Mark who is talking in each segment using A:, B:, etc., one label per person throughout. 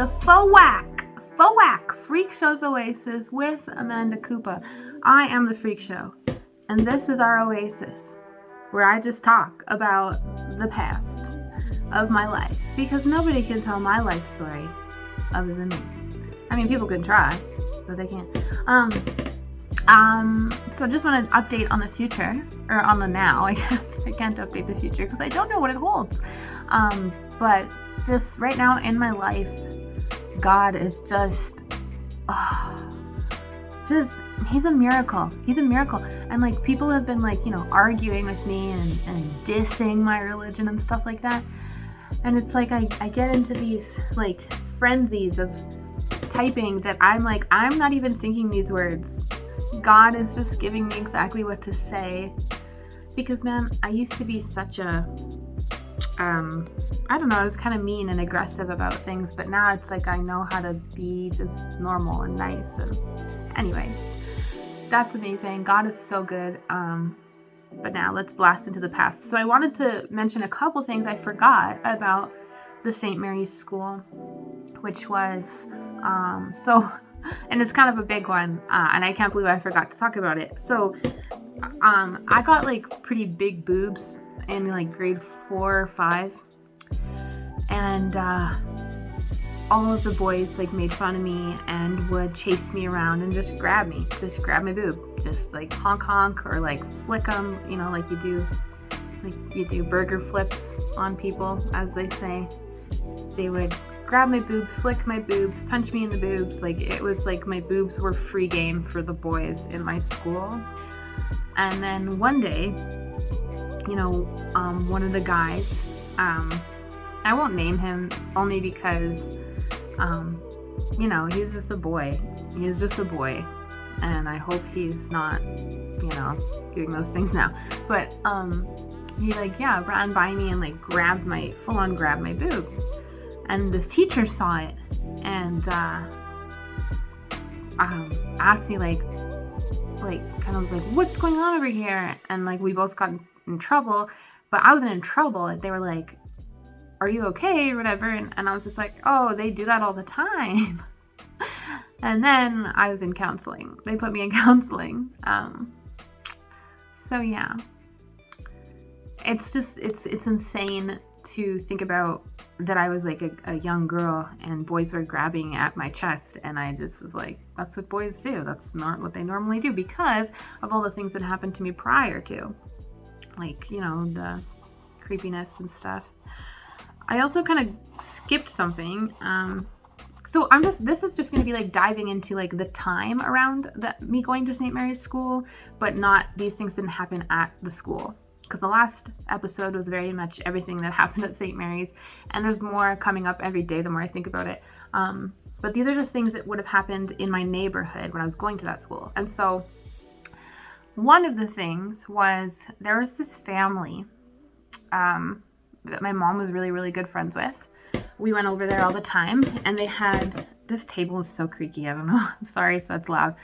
A: the FOWAK Freaksho's Oasis with Amanda Koopa. I am the Freaksho, and this is our Oasis, where I just talk about the past of my life, because nobody can tell my life story other than me. I mean, people can try, but they can't. So I just want to update on the future, or on the now, I guess. I can't update the future because I don't know what it holds. But just right now in my life, God is he's a miracle. He's a miracle. And like, people have been like, arguing with me and dissing my religion and stuff like that. And it's like, I get into these like frenzies of typing that I'm like, I'm not even thinking these words. God is just giving me exactly what to say. Because man, I used to be such a, I don't know, I was kind of mean and aggressive about things, but now it's like I know how to be just normal and nice. And anyways, that's amazing. God is so good. But now let's blast into the past. So I wanted to mention a couple things I forgot about the St. Mary's School, which was, and it's kind of a big one, and I can't believe I forgot to talk about it. So, I got like pretty big boobs in like grade 4 or 5, and all of the boys like made fun of me and would chase me around and just grab my boob, just like honk honk, or like flick them, like you do burger flips on people, as they say. They would grab my boobs, flick my boobs, punch me in the boobs. Like, it was like my boobs were free game for the boys in my school. And then one day, one of the guys, I won't name him only because, he's just a boy. He's just a boy. And I hope he's not, doing those things now. But, he ran by me and like grabbed my boob. And this teacher saw it and asked me kind of was like, what's going on over here? And like, we both got in trouble, but I wasn't in trouble. They were like, are you okay or whatever? And I was just like, oh, they do that all the time. And then I was in counseling. They put me in counseling. So yeah, it's insane to think about that I was like a young girl and boys were grabbing at my chest, and I just was like, that's what boys do. That's not what they normally do, because of all the things that happened to me prior to, like, the creepiness and stuff. I also kind of skipped something. So this is just going to be like diving into like the time around me going to St. Mary's School, but not, these things didn't happen at the school. Because the last episode was very much everything that happened at St. Mary's, and there's more coming up every day the more I think about it. But these are just things that would have happened in my neighborhood when I was going to that school. And so one of the things was, there was this family that my mom was really, really good friends with. We went over there all the time, and they had, this table is so creaky, I don't know, I'm sorry if that's loud.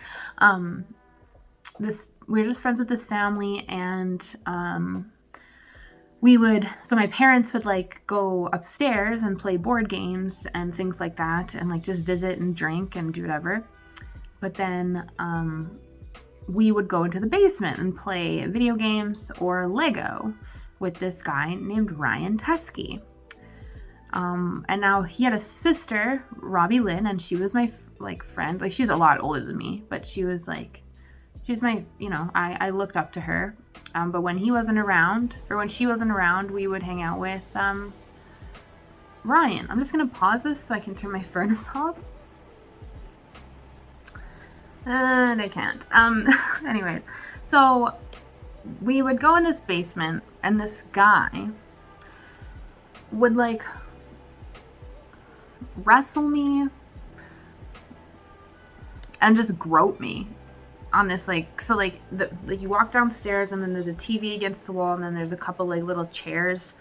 A: We were just friends with this family, and so my parents would like go upstairs and play board games and things like that, and like just visit and drink and do whatever. But then we would go into the basement and play video games or Lego with this guy named Ryan Tusky. And now he had a sister, Robbie Lynn, and she was my like friend. Like, she was a lot older than me, but she was my, I looked up to her. But when he wasn't around, or when she wasn't around, we would hang out with Ryan. I'm just going to pause this so I can turn my furnace off. And I can't. Anyways, so we would go in this basement, and this guy would like wrestle me and just grope me on this, like, so like you walk downstairs, and then there's a TV against the wall, and then there's a couple like little chairs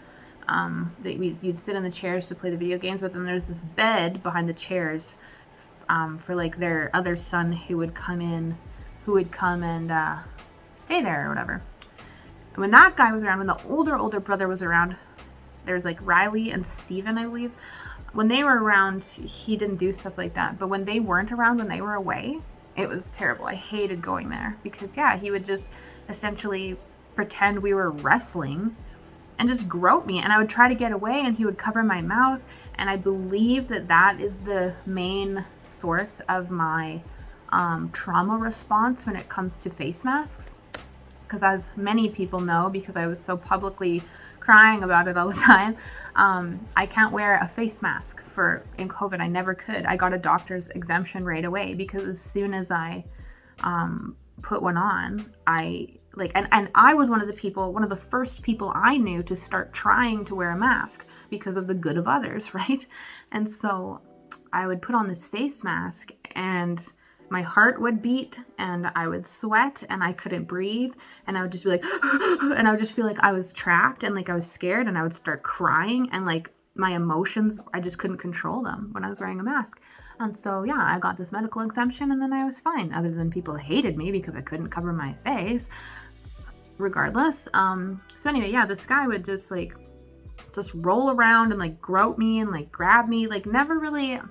A: that you'd sit in the chairs to play the video games, but then there's this bed behind the chairs for like their other son who would come and stay there or whatever. And when that guy was around, when the older brother was around, There's like Riley and Steven, I believe. When they were around, he didn't do stuff like that. But when they weren't around, when they were away, it was terrible. I hated going there because, yeah, he would just essentially pretend we were wrestling and just grope me. And I would try to get away and he would cover my mouth. And I believe that that is the main source of my trauma response when it comes to face masks. Because as many people know, because I was so publicly crying about it all the time, I can't wear a face mask in COVID. I never could. I got a doctor's exemption right away because as soon as I put one on, and I was one of the first people I knew to start trying to wear a mask because of the good of others, right? And so I would put on this face mask and my heart would beat and I would sweat and I couldn't breathe and I would just be like, and I would just feel like I was trapped and like I was scared and I would start crying and like my emotions, I just couldn't control them when I was wearing a mask. And so, yeah, I got this medical exemption and then I was fine, other than people hated me because I couldn't cover my face regardless. So anyway, yeah, this guy would just roll around and like grope me and like grab me, like never really.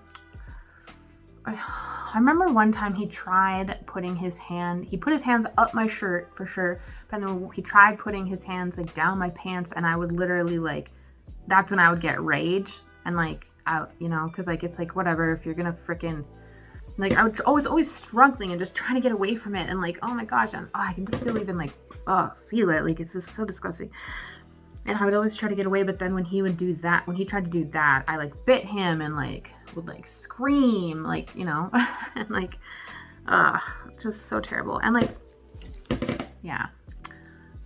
A: I remember one time he put his hands up my shirt for sure, but then he tried putting his hands like down my pants and I would literally like, that's when I would get rage and like out, cause like, it's like, whatever, if you're gonna frickin', like I would always struggling and just trying to get away from it and like, oh my gosh, I can just still even like, feel it, like it's just so disgusting. And I would always try to get away, but then when he tried to do that, I like bit him and like would like scream, like, and like, just so terrible. And like, yeah,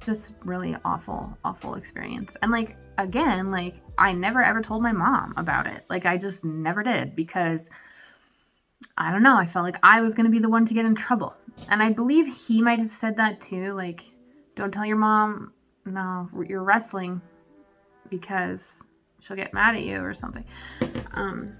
A: just really awful experience. And like, again, like I never ever told my mom about it. Like I just never did because I don't know, I felt like I was going to be the one to get in trouble. And I believe he might have said that too. Like, don't tell your mom, no, you're wrestling because she'll get mad at you or something. And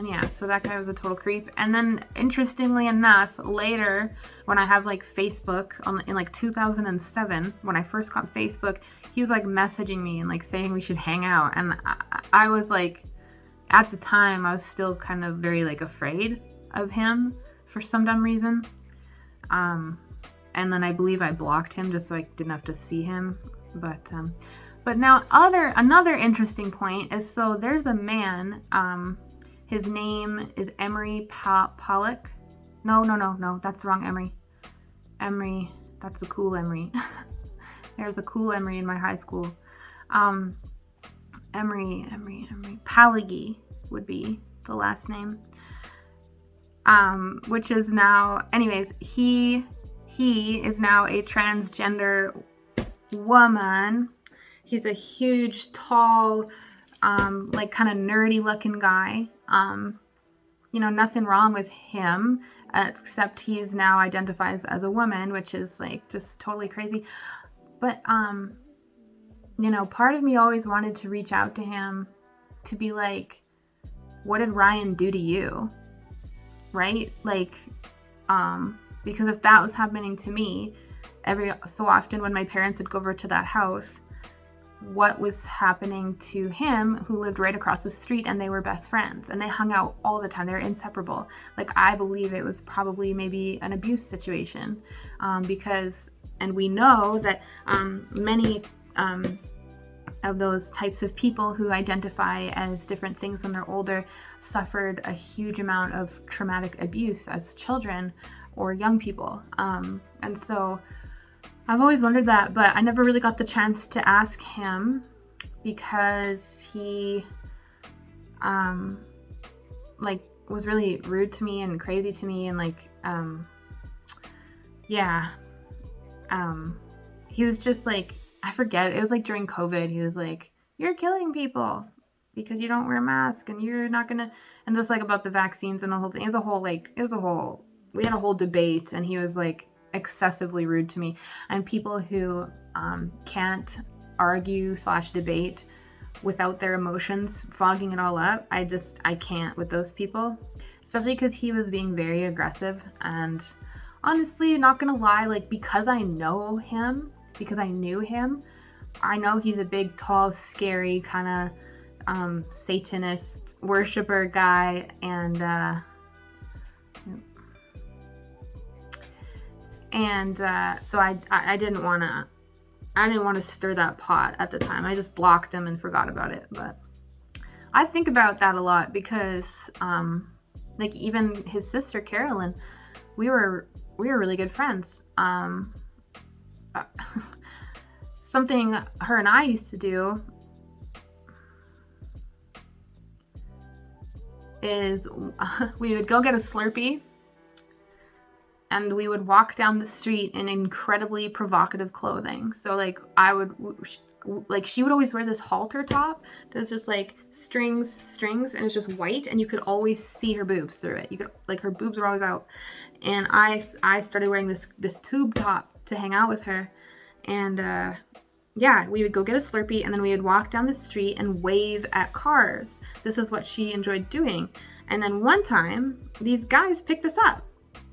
A: yeah, so that guy was a total creep. And then interestingly enough, later when I have like Facebook in like 2007, when I first got Facebook, he was like messaging me and like saying we should hang out. And I was like, at the time, I was still kind of very like afraid of him for some dumb reason. And then I believe I blocked him just so I didn't have to see him. But now another interesting point is, so there's a man, his name is Emery Pollock. No, that's the wrong Emery. Emery, that's the cool Emery. There's a cool Emery in my high school. Emery Palagi would be the last name. Which is now, anyways, he is now a transgender woman. He's a huge, tall, like kind of nerdy looking guy. Nothing wrong with him, except he's now identifies as a woman, which is like just totally crazy. But, part of me always wanted to reach out to him to be like, what did Ryan do to you? Right? Like, because if that was happening to me every so often when my parents would go over to that house, what was happening to him who lived right across the street and they were best friends and they hung out all the time. They were inseparable. Like, I believe it was probably maybe an abuse situation, and we know that many of those types of people who identify as different things when they're older suffered a huge amount of traumatic abuse as children or young people. And so I've always wondered that, but I never really got the chance to ask him because he was really rude to me and crazy to me, and he was just like, I forget, it was like during COVID, he was like, you're killing people because you don't wear a mask and you're not gonna, and just like about the vaccines and the whole thing. We had a whole debate, and he was like excessively rude to me. And people who can't argue / debate without their emotions fogging it all up, I can't with those people, especially because he was being very aggressive. And honestly, not gonna lie, like, because I knew him, I know he's a big, tall, scary kind of Satanist worshiper guy, and so I didn't want to stir that pot at the time. I just blocked him and forgot about it. But I think about that a lot because like even his sister Carolyn, we were really good friends. Something her and I used to do is we would go get a Slurpee and we would walk down the street in incredibly provocative clothing. So like she would always wear this halter top that's just like strings, and it's just white, and you could always see her boobs through it. You could, like, her boobs were always out. And I started wearing this tube top to hang out with her. And yeah, we would go get a Slurpee, and then we would walk down the street and wave at cars. This is what she enjoyed doing. And then one time, these guys picked us up.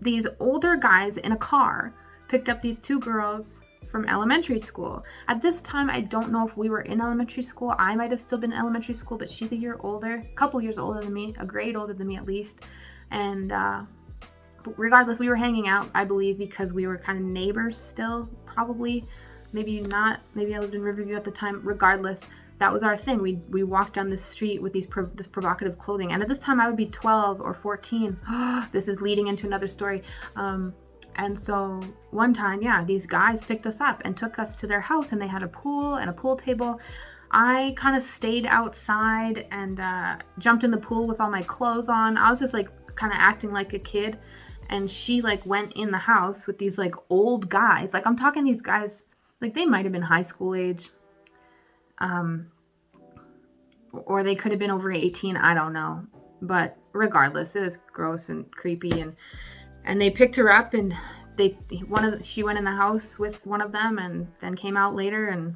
A: These older guys in a car picked up these two girls from elementary school. At this time, I don't know if we were in elementary school. I might have still been in elementary school, but she's a year older, a couple years older than me, a grade older than me at least. And regardless, we were hanging out, I believe, because we were kind of neighbors still, probably. Maybe not. Maybe I lived in Riverview at the time. Regardless, that was our thing. We walked down the street with this provocative clothing. And at this time, I would be 12 or 14. This is leading into another story. And so one time, yeah, these guys picked us up and took us to their house, and they had a pool and a pool table. I kind of stayed outside and jumped in the pool with all my clothes on. I was just like kind of acting like a kid. And she like went in the house with these like old guys. Like, I'm talking these guys, like, they might have been high school age. Or they could have been over 18. I don't know. But regardless, it was gross and creepy. And they picked her up, and she went in the house with one of them, and then came out later. And,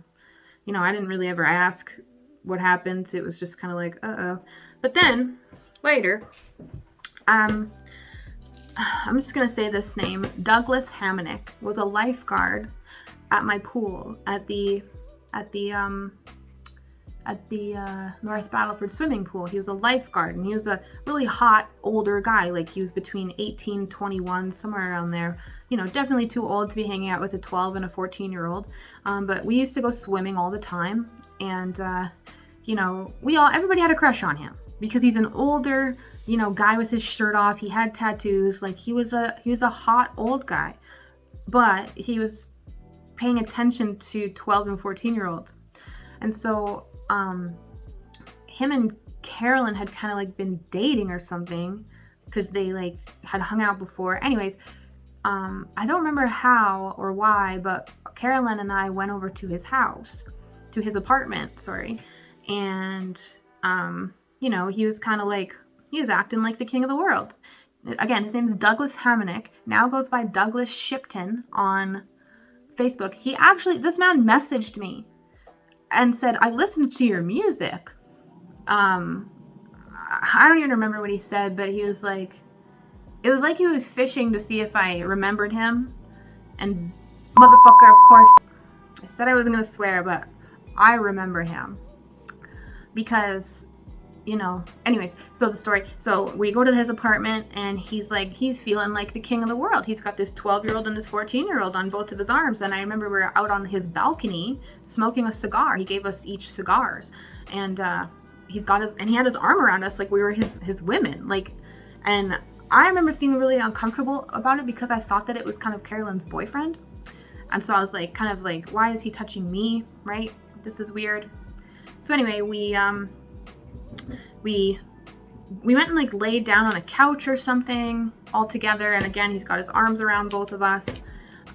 A: you know, I didn't really ever ask what happened. It was just kind of like, uh-oh. But then later, I'm just going to say this name. Douglas Hamonic was a lifeguard at my pool at the North Battleford swimming pool. He was a lifeguard, and he was a really hot older guy. Like, he was between 18, 21, somewhere around there. You know, definitely too old to be hanging out with a 12 and a 14-year-old. But we used to go swimming all the time, and you know, everybody had a crush on him because he's an older, you know, guy with his shirt off. He had tattoos. Like, he was a hot old guy, but he was paying attention to 12 and 14-year-olds. And so him and Carolyn had kind of like been dating or something, because they like had hung out before. Anyways, I don't remember how or why, but Carolyn and I went over to his house, to his apartment, sorry. And you know, he was kind of like, he was acting like the king of the world. Again, his name is Douglas Hamonic, now goes by Douglas Shipton on Facebook. This man messaged me and said, I listened to your music. I don't even remember what he said, but he was like, it was like he was fishing to see if I remembered him. And motherfucker, of course, I said I wasn't going to swear, but I remember him. Because, you know, anyways, so the story. So we go to his apartment, and he's feeling like the king of the world. He's got this 12-year-old and this 14-year-old on both of his arms. And I remember we were out on his balcony smoking a cigar. He gave us each cigars, and he had his arm around us like we were his women. Like, and I remember feeling really uncomfortable about it because I thought that it was kind of Carolyn's boyfriend. And so I was like, kind of like, why is he touching me? Right? This is weird. So anyway, we went and like laid down on a couch or something all together. And again, he's got his arms around both of us.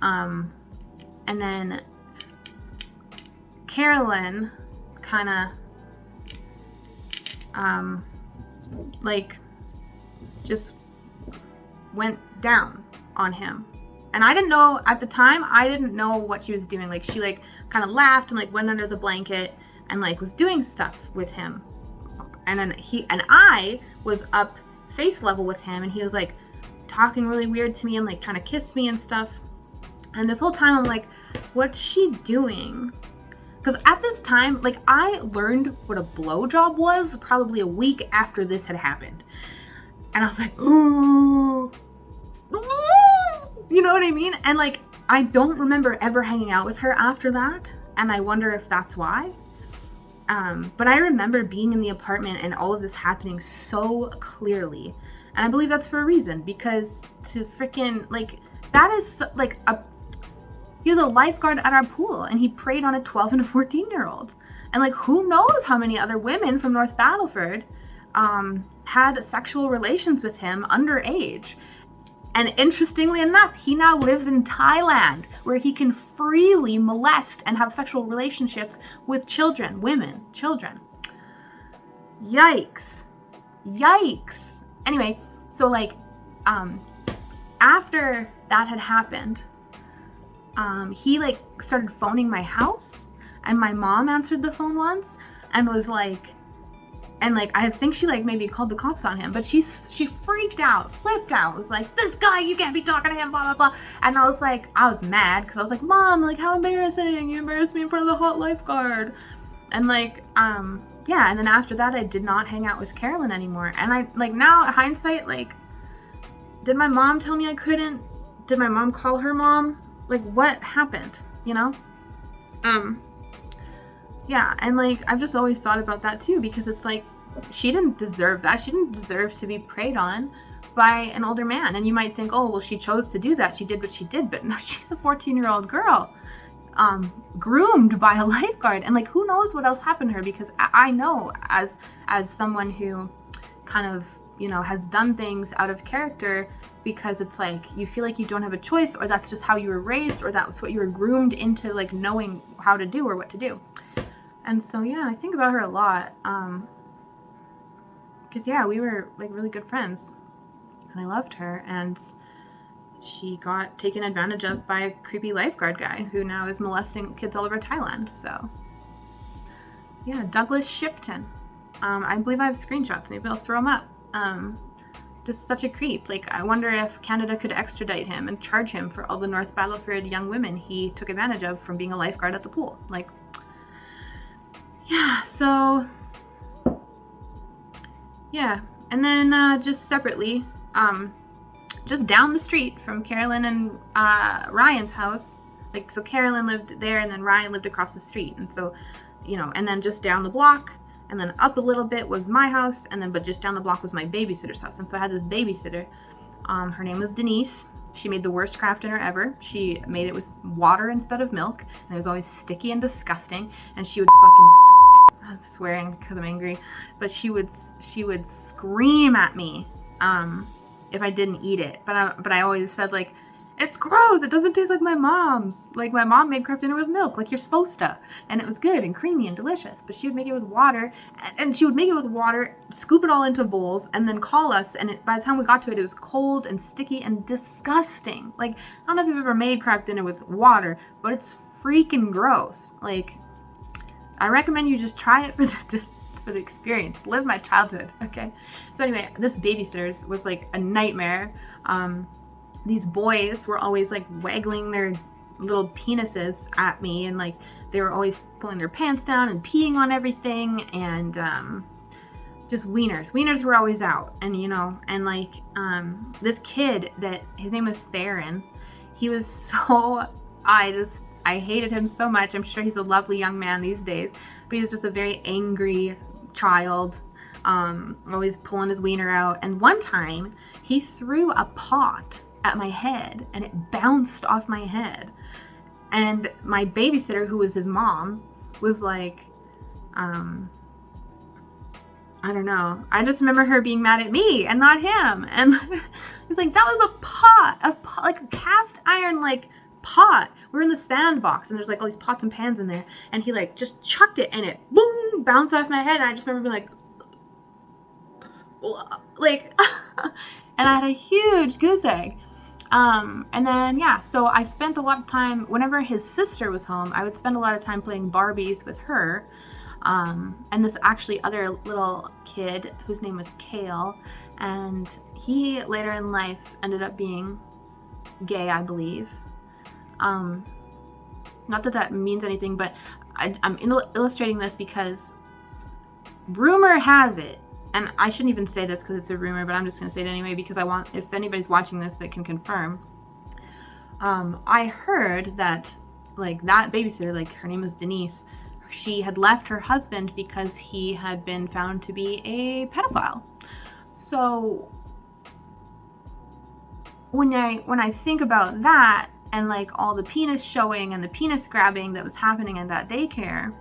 A: And then Carolyn kind of like just went down on him. And I didn't know at the time, I didn't know what she was doing. Like, she like kind of laughed and like went under the blanket and like was doing stuff with him. And then I was up face level with him, and he was like talking really weird to me and like trying to kiss me and stuff. And this whole time I'm like, what's she doing? Because at this time, like, I learned what a blowjob was probably a week after this had happened. And I was like, ooh, you know what I mean? And like, I don't remember ever hanging out with her after that. And I wonder if that's why. But I remember being in the apartment and all of this happening so clearly. And I believe that's for a reason, because to freaking, like, that is like he was a lifeguard at our pool and he preyed on a 12 and a 14-year-old. And like, who knows how many other women from North Battleford had sexual relations with him underage. And interestingly enough, he now lives in Thailand, where he can freely molest and have sexual relationships with children, women, children. Yikes. Yikes. Anyway, so like, after that had happened, he like started phoning my house, and my mom answered the phone once and was like, and like, I think she like maybe called the cops on him, but she freaked out, flipped out, was like, this guy, you can't be talking to him, blah, blah, blah. And I was like, I was mad because I was like, Mom, like, how embarrassing, you embarrassed me in front of the hot lifeguard. And like, yeah, and then after that, I did not hang out with Carolyn anymore. And I, like, now, hindsight, like, did my mom tell me I couldn't? Did my mom call her mom? Like, what happened, you know? Yeah, and like, I've just always thought about that too, because it's like, she didn't deserve that. She didn't deserve to be preyed on by an older man. And you might think, oh, well, she chose to do that. She did what she did. But no, she's a 14-year-old girl, groomed by a lifeguard. And like, who knows what else happened to her? Because I know, as someone who kind of, you know, has done things out of character, because it's like, you feel like you don't have a choice, or that's just how you were raised, or that's what you were groomed into, like, knowing how to do or what to do. And so, yeah, I think about her a lot. Because, yeah, we were, like, really good friends. And I loved her. And she got taken advantage of by a creepy lifeguard guy who now is molesting kids all over Thailand. So, yeah, Douglas Shipton. I believe I have screenshots. Maybe I'll throw them up. Just such a creep. Like, I wonder if Canada could extradite him and charge him for all the North Battleford young women he took advantage of from being a lifeguard at the pool. Like, yeah, so, yeah. And then just separately, just down the street from Carolyn and Ryan's house, like, so Carolyn lived there and then Ryan lived across the street. And so, you know, and then just down the block, and then up a little bit was my house, and then but just down the block was my babysitter's house. And so I had this babysitter. Her name was Denise. She made the worst craft dinner ever. She made it with water instead of milk, and it was always sticky and disgusting. And she would fucking, I'm swearing because I'm angry, but she would scream at me if I didn't eat it. But I always said, like, it's gross. It doesn't taste like my mom's. Like, my mom made craft dinner with milk, like you're supposed to. And it was good and creamy and delicious. But she would make it with water. And she would make it with water, scoop it all into bowls, and then call us. And by the time we got to it, it was cold and sticky and disgusting. Like, I don't know if you've ever made craft dinner with water, but it's freaking gross. Like, I recommend you just try it for the experience. Live my childhood, okay? So anyway, this babysitter's was like a nightmare. These boys were always like waggling their little penises at me, and like they were always pulling their pants down and peeing on everything, and just wieners were always out. And you know, and like this kid, that his name was Theron, he was so, I hated him so much. I'm sure he's a lovely young man these days, but he was just a very angry child, always pulling his wiener out. And one time he threw a pot at my head, and it bounced off my head. And my babysitter, who was his mom, was like, I don't know. I just remember her being mad at me and not him. And he's like, that was a pot, like a cast iron, like, pot. We're in the sandbox, and there's like all these pots and pans in there. And he like just chucked it, and it boom, bounced off my head. And I just remember being like, and I had a huge goose egg. And then, yeah, so I spent a lot of time, whenever his sister was home, I would spend a lot of time playing Barbies with her. And this actually other little kid whose name was Kale, and he later in life ended up being gay, I believe. Not that that means anything, but I'm illustrating this because rumor has it, and I shouldn't even say this because it's a rumor, but I'm just going to say it anyway because I want, if anybody's watching this that can confirm, I heard that, like, that babysitter, like, her name was Denise, she had left her husband because he had been found to be a pedophile. So when I think about that, and like all the penis showing and the penis grabbing that was happening at that daycare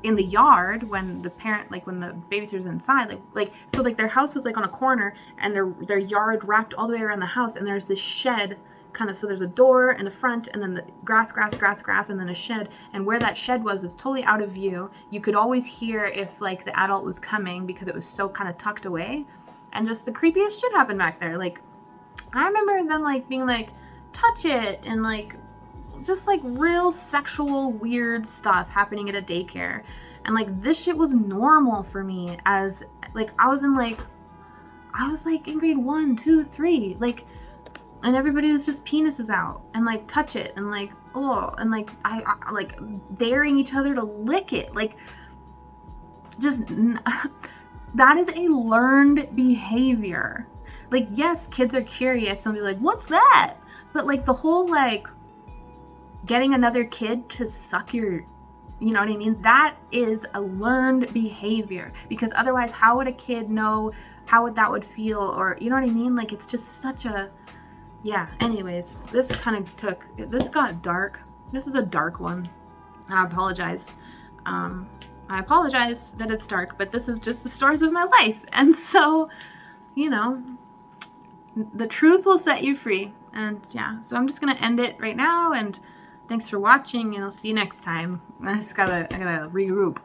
A: in the yard when the parent, like when the babysitter's inside, so their house was like on a corner, and their yard wrapped all the way around the house, and there's this shed kind of, so there's a door in the front, and then the grass, and then a shed, and where that shed was is totally out of view. You could always hear if like the adult was coming because it was so kind of tucked away, and just the creepiest shit happened back there. Like, I remember them like being like, touch it, and like just like real sexual weird stuff happening at a daycare. And like this shit was normal for me as like I was in in grade 1, 2, 3, like, and everybody was just penises out and like touch it and like, oh, and like I like daring each other to lick it, like just that is a learned behavior. Like, yes, kids are curious and they're like, what's that? But like the whole like getting another kid to suck your, you know what I mean? That is a learned behavior, because otherwise how would a kid know how that would feel, or you know what I mean? Like, it's just such a, yeah. Anyways, this got dark. This is a dark one. I apologize. I apologize that it's dark, but this is just the stories of my life. And so, you know, the truth will set you free. And yeah, so I'm just gonna end it right now, and thanks for watching, and I'll see you next time. I gotta regroup.